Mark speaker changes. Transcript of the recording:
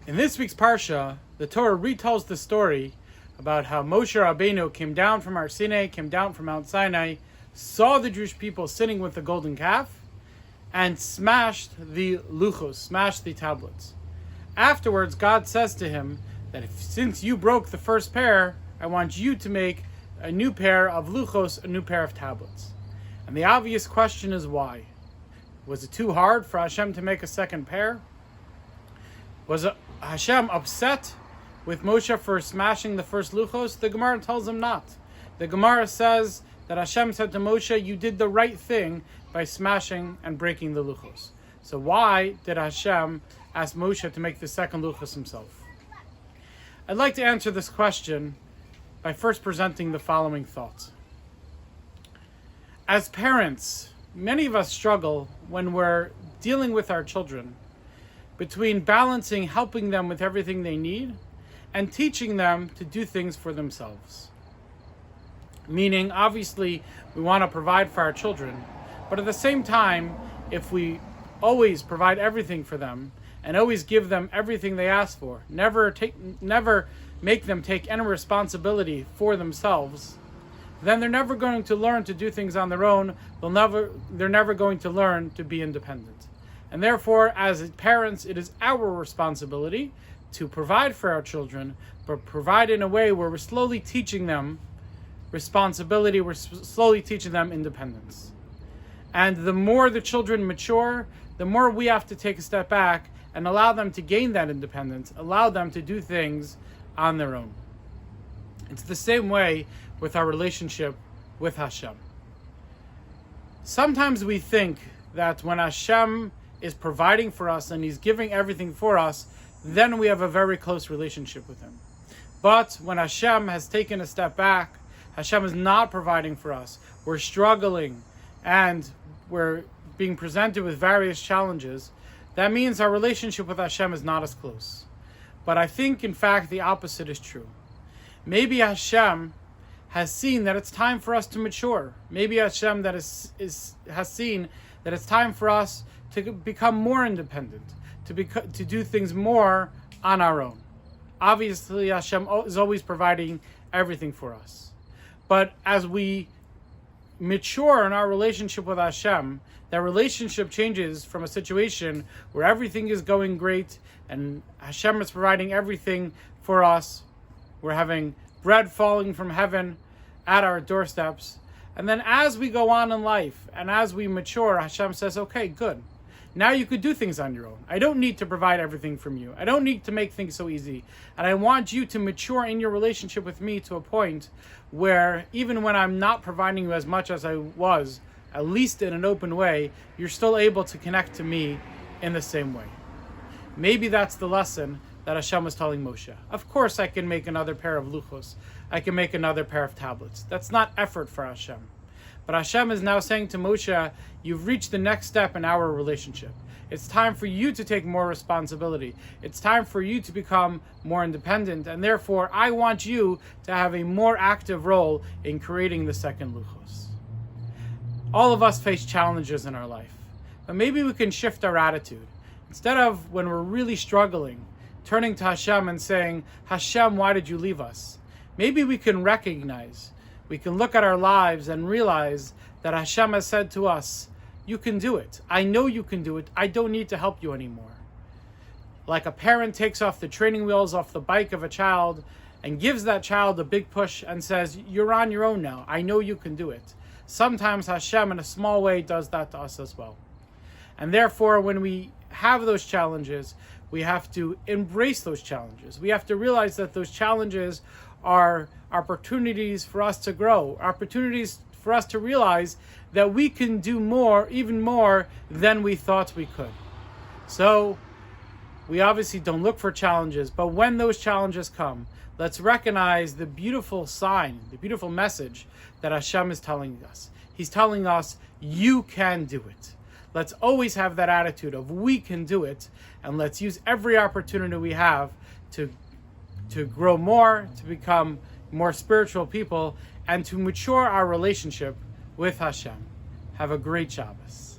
Speaker 1: In this week's Parsha, the Torah retells the story about how Moshe Rabbeinu came down from Har Sinai, came down from Mount Sinai, saw the Jewish people sitting with the golden calf, and smashed the luchos, smashed the tablets. Afterwards, God says to him that since you broke the first pair, I want you to make a new pair of luchos, a new pair of tablets. And the obvious question is why? Was it too hard for Hashem to make a second pair? Was Hashem upset with Moshe for smashing the first luchos? The Gemara tells him not. The Gemara says that Hashem said to Moshe, you did the right thing by smashing and breaking the luchos. So why did Hashem ask Moshe to make the second luchos himself? I'd like to answer this question by first presenting the following thoughts. As parents, many of us struggle when we're dealing with our children between balancing helping them with everything they need and teaching them to do things for themselves. Meaning, obviously, we want to provide for our children, but at the same time, if we always provide everything for them and always give them everything they ask for, never make them take any responsibility for themselves, then they're never going to learn to do things on their own. They're never going to learn to be independent. And therefore, as parents, it is our responsibility to provide for our children, but provide in a way where we're slowly teaching them responsibility, we're slowly teaching them independence. And the more the children mature, the more we have to take a step back and allow them to gain that independence, allow them to do things on their own. It's the same way with our relationship with Hashem. Sometimes we think that when Hashem is providing for us and He's giving everything for us, then we have a very close relationship with Him. But when Hashem has taken a step back, Hashem is not providing for us, we're struggling and we're being presented with various challenges, that means our relationship with Hashem is not as close. But I think, in fact, the opposite is true. Maybe Hashem has seen that it's time for us to mature. Maybe Hashem has seen that it's time for us to become more independent, to do things more on our own. Obviously, Hashem is always providing everything for us. But as we mature in our relationship with Hashem, that relationship changes from a situation where everything is going great and Hashem is providing everything for us. We're having bread falling from heaven at our doorsteps. And then as we go on in life and as we mature, Hashem says, okay, good. Now you could do things on your own. I don't need to provide everything from you. I don't need to make things so easy. And I want you to mature in your relationship with me to a point where even when I'm not providing you as much as I was, at least in an open way, you're still able to connect to me in the same way. Maybe that's the lesson that Hashem was telling Moshe. Of course I can make another pair of luchos. I can make another pair of tablets. That's not effort for Hashem. But Hashem is now saying to Moshe, you've reached the next step in our relationship. It's time for you to take more responsibility. It's time for you to become more independent. And therefore, I want you to have a more active role in creating the second luchos. All of us face challenges in our life. But maybe we can shift our attitude. Instead of when we're really struggling, turning to Hashem and saying, Hashem, why did you leave us? Maybe we can look at our lives and realize that Hashem has said to us, you can do it. I know you can do it. I don't need to help you anymore. Like a parent takes off the training wheels off the bike of a child and gives that child a big push and says, you're on your own now. I know you can do it. Sometimes Hashem in a small way does that to us as well. And therefore, when we have those challenges, we have to embrace those challenges. We have to realize that those challenges are opportunities for us to grow, opportunities for us to realize that we can do more, even more than we thought we could. So we obviously don't look for challenges, but when those challenges come, let's recognize the beautiful sign, the beautiful message that Hashem is telling us. He's telling us, you can do it. Let's always have that attitude of we can do it, and let's use every opportunity we have to grow more, to become more spiritual people, and to mature our relationship with Hashem. Have a great Shabbos.